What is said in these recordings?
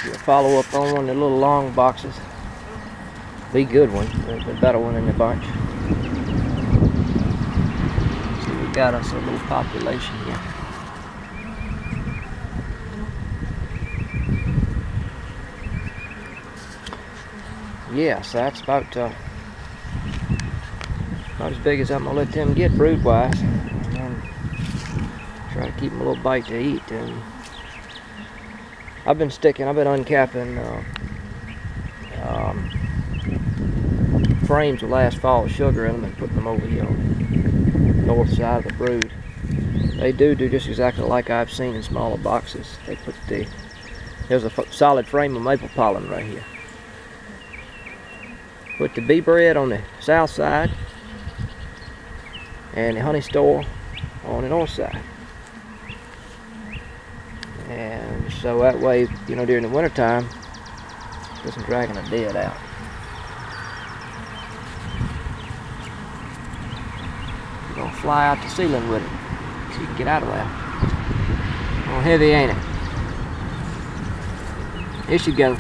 We'll follow up on one of the little long boxes. The good one, the better one in the bunch. See, we got us a little population here. Yeah, so that's about as big as I'm gonna let them get brood wise, and then try to keep them a little bite to eat. And I've been uncapping frames of last fall with sugar in them and putting them over here on the north side of the brood. They do just exactly like I've seen in smaller boxes. They put here's a solid frame of maple pollen right here. Put the bee bread on the south side and the honey store on the north side. And so that way, you know, during the winter time, it doesn't drag a dead out. You're gonna fly out the ceiling with it so you can get out of there. A little heavy, ain't it? Here she goes.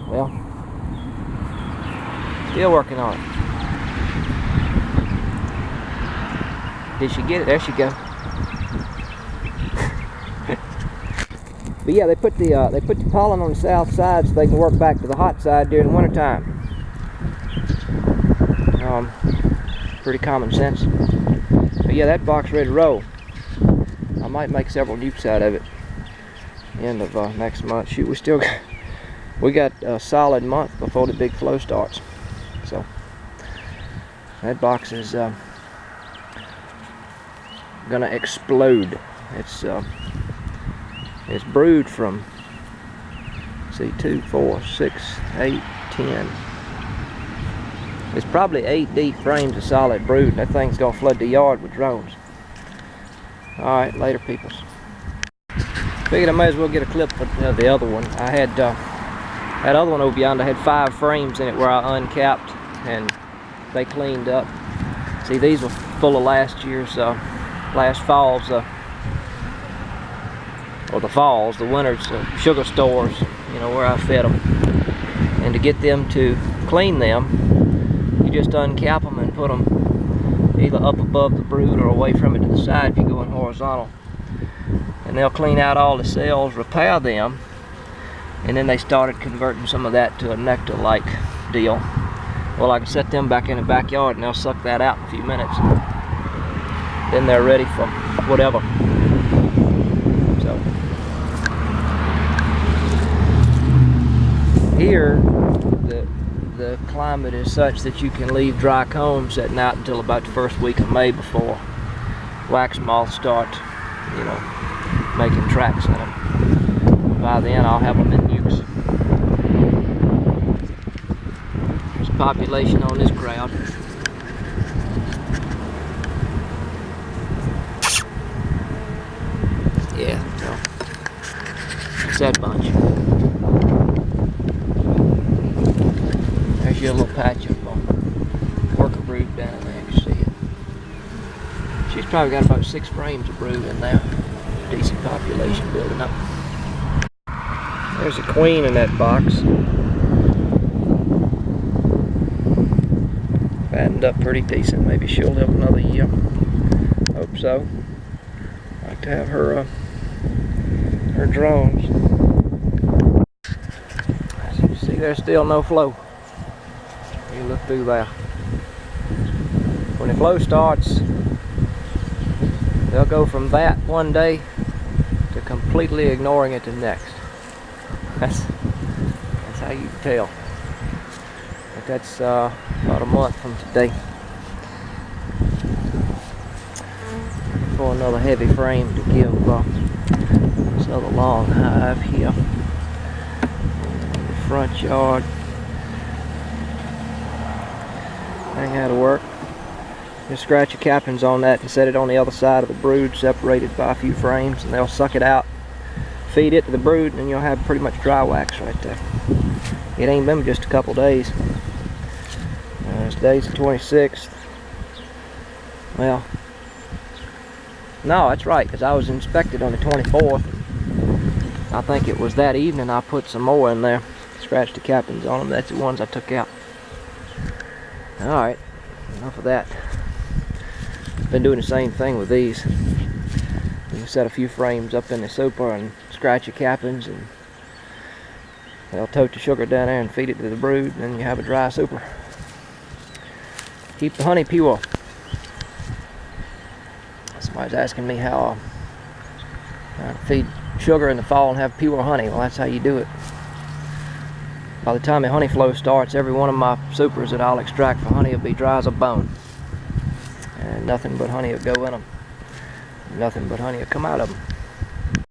Well, still working on it. Did she get it? There she goes. But yeah, they put the pollen on the south side so they can work back to the hot side during the winter time. Pretty common sense. But yeah, that box ready to roll. I might make several nukes out of it. End of next month. Shoot, we got a solid month before the big flow starts. So that box is gonna explode. It's brood from, see, 2, 4, 6, 8, 10. It's probably 8 deep frames of solid brood, and that thing's gonna flood the yard with drones. Alright, later peoples. Figured I might as well get a clip of the other one. I had that other one over yonder had 5 frames in it where I uncapped and they cleaned up. See, these were full of last fall's, or the winter's sugar stores, you know, where I fed them. And to get them to clean them, you just uncap them and put them either up above the brood or away from it to the side if you're going horizontal. And they'll clean out all the cells, repair them, and then they started converting some of that to a nectar-like deal. Well, I can set them back in the backyard and they'll suck that out in a few minutes. Then they're ready for whatever. So here, the climate is such that you can leave dry combs setting out until about the first week of May before wax moths start, you know, making tracks in them. By then I'll have them in nukes. There's population on this crowd. Yeah, so it's that bunch. There's your little patch of worker brood down there, you see it. She's probably got about 6 frames of brood in there. Decent population building up. There's a queen in that box. Fattened up pretty decent. Maybe she'll live another year. Hope so. Like to have her drones. As you can see, there's still no flow. You look through there. When the flow starts, they'll go from that one day to completely ignoring it the next. That's how you can tell. But that's about a month from today. For another heavy frame to give this other long hive here in the front yard. Hang how to work. Just scratch your cappings on that and set it on the other side of the brood, separated by a few frames, and they'll suck it out. Feed it to the brood, and you'll have pretty much dry wax right there. It ain't been just a couple days. Today's the 26th. Well, no, that's right, because I was inspected on the 24th. I think it was that evening I put some more in there. Scratched the cappings on them. That's the ones I took out. Alright, enough of that. Been doing the same thing with these. You set a few frames up in the super and scratch your cappings, and they'll tote the sugar down there and feed it to the brood, and then you have a dry super. Keep the honey pure. Somebody's asking me how I feed sugar in the fall and have pure honey. Well, that's how you do it. By the time the honey flow starts, every one of my supers that I'll extract for honey will be dry as a bone. And nothing but honey will go in them. Nothing but honey will come out of them.